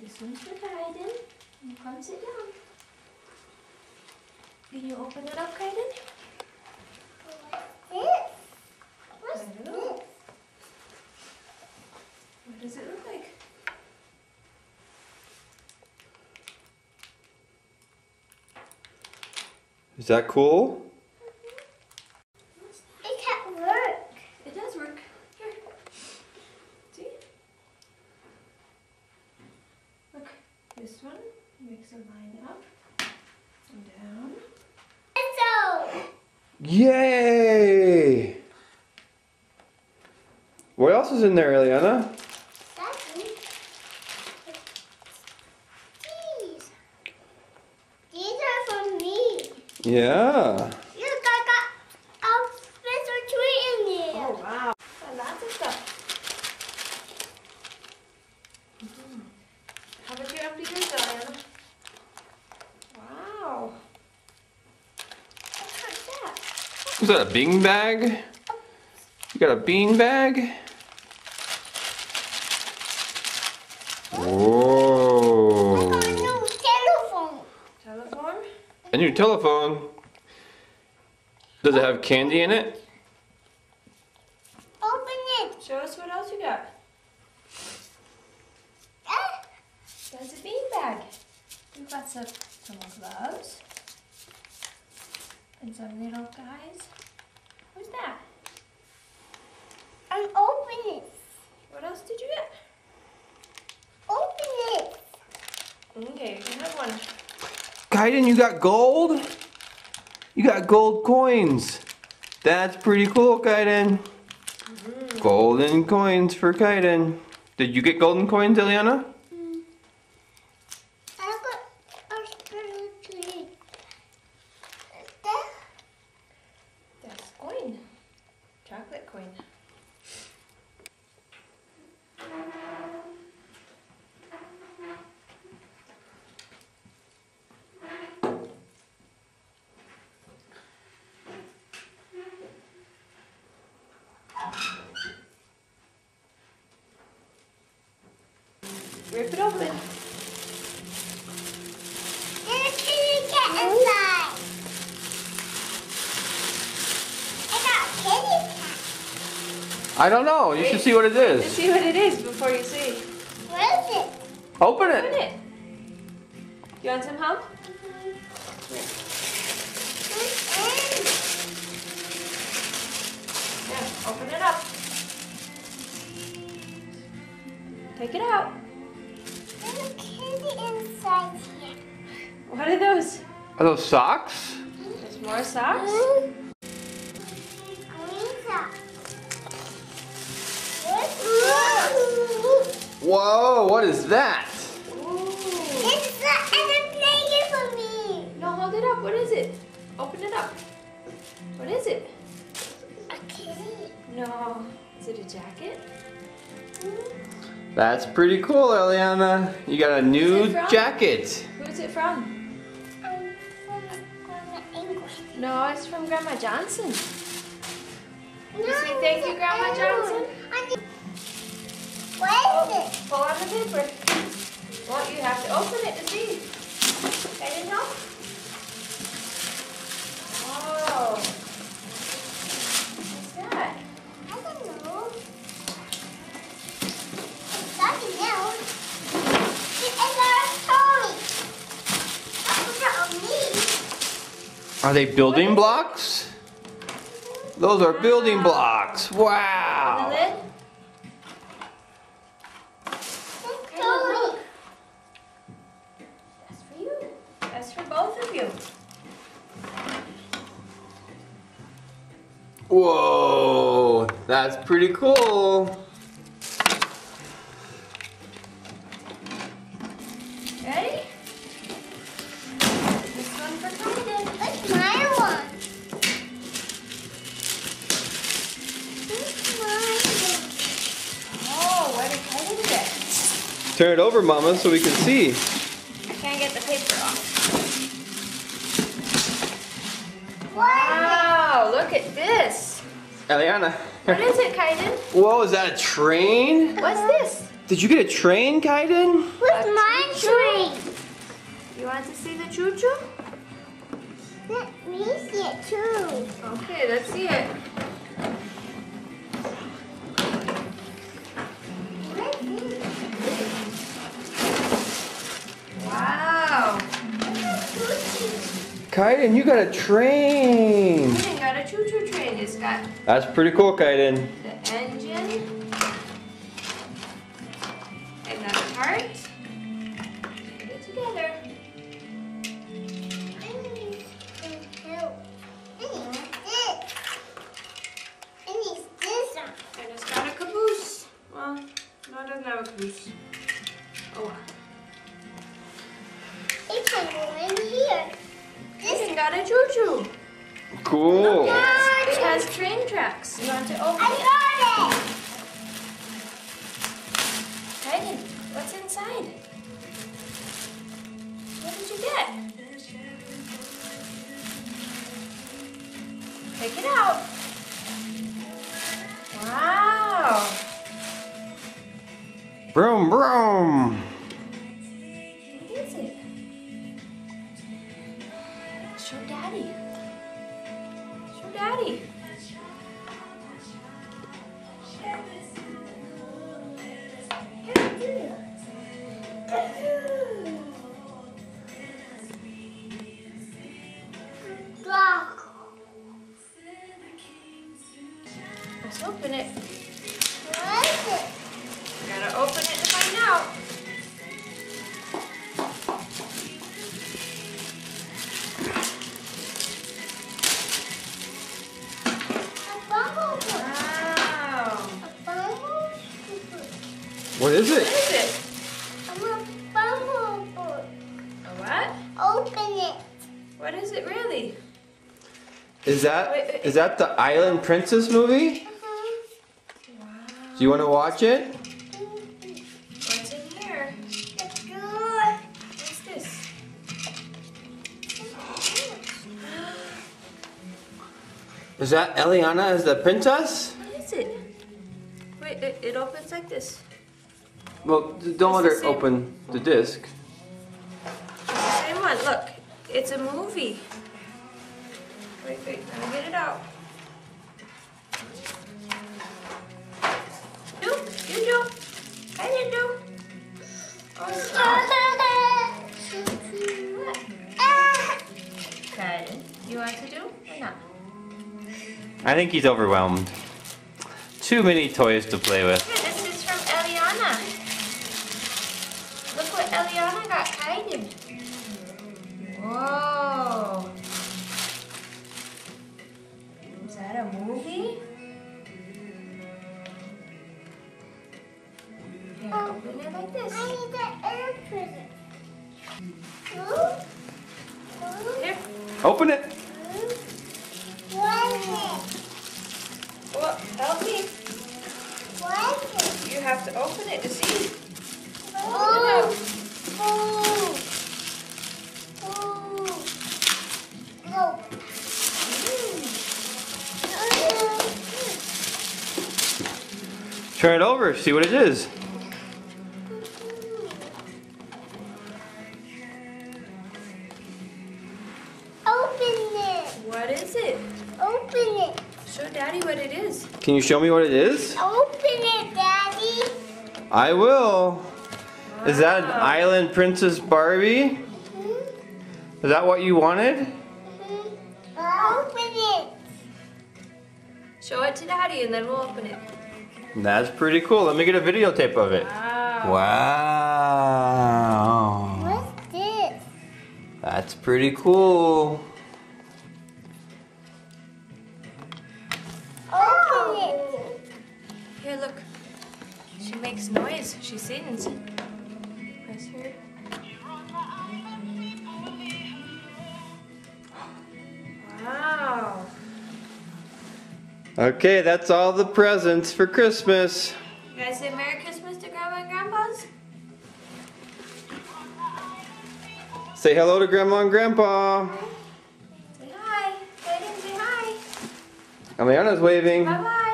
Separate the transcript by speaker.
Speaker 1: This one's for Kaiden. You come sit down. Can you open it up, Kaiden?
Speaker 2: What's
Speaker 1: I don't
Speaker 2: this?
Speaker 1: know. What does it look like?
Speaker 3: Is that cool?
Speaker 2: It can't work.
Speaker 1: It does work. Here. See? Look, this one makes a line up and down.
Speaker 2: So,
Speaker 3: Yay! What else is in there, Eliana?
Speaker 2: these are for me.
Speaker 3: Yeah.
Speaker 2: Look, I got a special treat in there.
Speaker 1: Oh wow. Lots of stuff. How about you empty yours, Diana? Wow. What's that?
Speaker 3: Is that a bean bag? You got a bean bag? Whoa.
Speaker 2: I got a new telephone.
Speaker 1: Telephone?
Speaker 3: A new telephone. Does it have candy in it?
Speaker 2: Open it.
Speaker 1: Show us what else you got.
Speaker 2: Ah,
Speaker 1: That's a bean bag. We've got some gloves. And some little guys. What's that?
Speaker 2: and open it.
Speaker 1: What else did you get?
Speaker 2: Open it.
Speaker 1: Okay, you can have one.
Speaker 3: Kaiden, you got gold? You got gold coins. That's pretty cool, Kaiden. Golden coins for Kaiden. Did you get golden coins, Eliana?
Speaker 2: I got a special treat. That,
Speaker 1: That's coin. Chocolate coin. Rip it open.
Speaker 2: there's kitty cat inside. I got a kitty cat.
Speaker 3: I don't know. You should see what it
Speaker 1: Let's
Speaker 3: is.
Speaker 1: see what it is before you see.
Speaker 2: Where is it?
Speaker 3: Open
Speaker 1: Open
Speaker 3: it.
Speaker 1: it. You want some help? Yeah, open it up. Take it out.
Speaker 2: There's a kitty inside here.
Speaker 1: What are those?
Speaker 3: Are those socks?
Speaker 1: There's more socks?
Speaker 2: Green socks.
Speaker 3: Whoa, what is that?
Speaker 1: Ooh.
Speaker 2: It's a blanket for me.
Speaker 1: No, hold it up. What is it? Open it up. What is it?
Speaker 2: A kitty.
Speaker 1: No. Is it a jacket?
Speaker 3: That's pretty cool, Eliana. You got a new
Speaker 1: Where's it from?
Speaker 3: jacket.
Speaker 1: Who's it from?
Speaker 2: From English.
Speaker 1: No, it's from Grandma Johnson.
Speaker 2: No,
Speaker 1: say thank you, Grandma Johnson?
Speaker 2: What is it?
Speaker 1: Pull out the paper. Well, you have to open it to see. I didn't know. Oh. What's that?
Speaker 2: I don't know. It's nothing else. It's our toy. That's not me.
Speaker 3: Are they building blocks? Those are building blocks.
Speaker 1: The
Speaker 3: Wow.
Speaker 1: lid?
Speaker 2: It's
Speaker 1: Hey,
Speaker 2: toy.
Speaker 1: look. That's for you. That's for both of you.
Speaker 3: Whoa, that's pretty cool.
Speaker 1: Ready? This one for Kaiden.
Speaker 2: It's my one. It's my
Speaker 1: Oh, where did Kaiden get?
Speaker 3: Turn it over, Mama, so we can see.
Speaker 1: I can't get the paper off.
Speaker 2: one.
Speaker 1: Wow, look at this.
Speaker 3: Eliana.
Speaker 1: What is it, Kaiden?
Speaker 3: Whoa, is that a train?
Speaker 1: What's this?
Speaker 3: Did you get a train, Kaiden?
Speaker 2: Where's my train?
Speaker 1: You want to see the choo-choo?
Speaker 2: Let me see it too.
Speaker 1: Okay, let's see it. Wow.
Speaker 3: Kaiden, you got a train.
Speaker 1: Kaiden got a choo-choo train. It's got
Speaker 3: That's pretty cool, Kaiden.
Speaker 1: the engine and the cart. Put it together.
Speaker 2: I need some help. I need this one.
Speaker 1: And it's got a caboose. Well, no, it doesn't have a caboose. Oh, wow.
Speaker 2: It can go in here.
Speaker 1: Kaiden got a choo-choo.
Speaker 3: Cool.
Speaker 1: It has train tracks. You want to open
Speaker 2: I
Speaker 1: it?
Speaker 2: got it.
Speaker 1: Kaiden, what's inside? What did you get? Take it out. Wow.
Speaker 3: Vroom, vroom.
Speaker 1: What is it? Show Daddy. Show Daddy. Let's open it.
Speaker 2: What is it?
Speaker 1: Gotta open it to find out.
Speaker 2: A bumblebee.
Speaker 1: Wow.
Speaker 2: A bumblebee.
Speaker 3: What is
Speaker 1: What
Speaker 3: it?
Speaker 1: is it?
Speaker 2: I'm a bumblebee.
Speaker 1: A what?
Speaker 2: Open it.
Speaker 1: What is it really?
Speaker 3: Is that the Island Princess movie?
Speaker 1: Wow.
Speaker 3: Do you want to watch it?
Speaker 1: What's in here?
Speaker 2: It's good.
Speaker 1: What's this?
Speaker 3: Is that Eliana as the princess?
Speaker 1: What is it? Wait, it opens like this.
Speaker 3: Well, don't let
Speaker 1: It's the
Speaker 3: her
Speaker 1: same.
Speaker 3: open the disc.
Speaker 1: It's the same one. Look, it's a movie. Wait, let me get it out. Do, you do. I didn't do. Oh, Kaiden, you want to do or not?
Speaker 3: I think he's overwhelmed. Too many toys to play with.
Speaker 1: Here, this is from Eliana. Look what Eliana got, Kaiden. Whoa. Is that a movie? Here, open it like this.
Speaker 2: I need the air prison.
Speaker 1: Here.
Speaker 3: Open it.
Speaker 2: What is it?
Speaker 1: Well, help me.
Speaker 2: What is it?
Speaker 1: You have to open it to see.
Speaker 2: Oh. Oh.
Speaker 3: Turn it over. See what it is.
Speaker 2: Open it.
Speaker 1: What is it?
Speaker 2: Open it.
Speaker 1: Show Daddy what it is.
Speaker 3: Can you show me what it is?
Speaker 2: Open it, Daddy.
Speaker 3: I will. Is that an
Speaker 1: Wow.
Speaker 3: Island Princess Barbie? Is that what you wanted?
Speaker 2: Open it.
Speaker 1: Show it to Daddy and then we'll open it.
Speaker 3: That's pretty cool. Let me get a videotape of it.
Speaker 1: Wow.
Speaker 3: Wow.
Speaker 2: What's this?
Speaker 3: That's pretty cool.
Speaker 2: Open it.
Speaker 1: Here, look. She makes noise. She sings. Press her. Wow.
Speaker 3: Okay, that's all the presents for Christmas.
Speaker 1: You guys say Merry Christmas to Grandma and Grandpa's?
Speaker 3: Say hello to Grandma and Grandpa.
Speaker 1: Say hi. Kaiden, say hi.
Speaker 3: Eliana's waving.
Speaker 1: Bye-bye.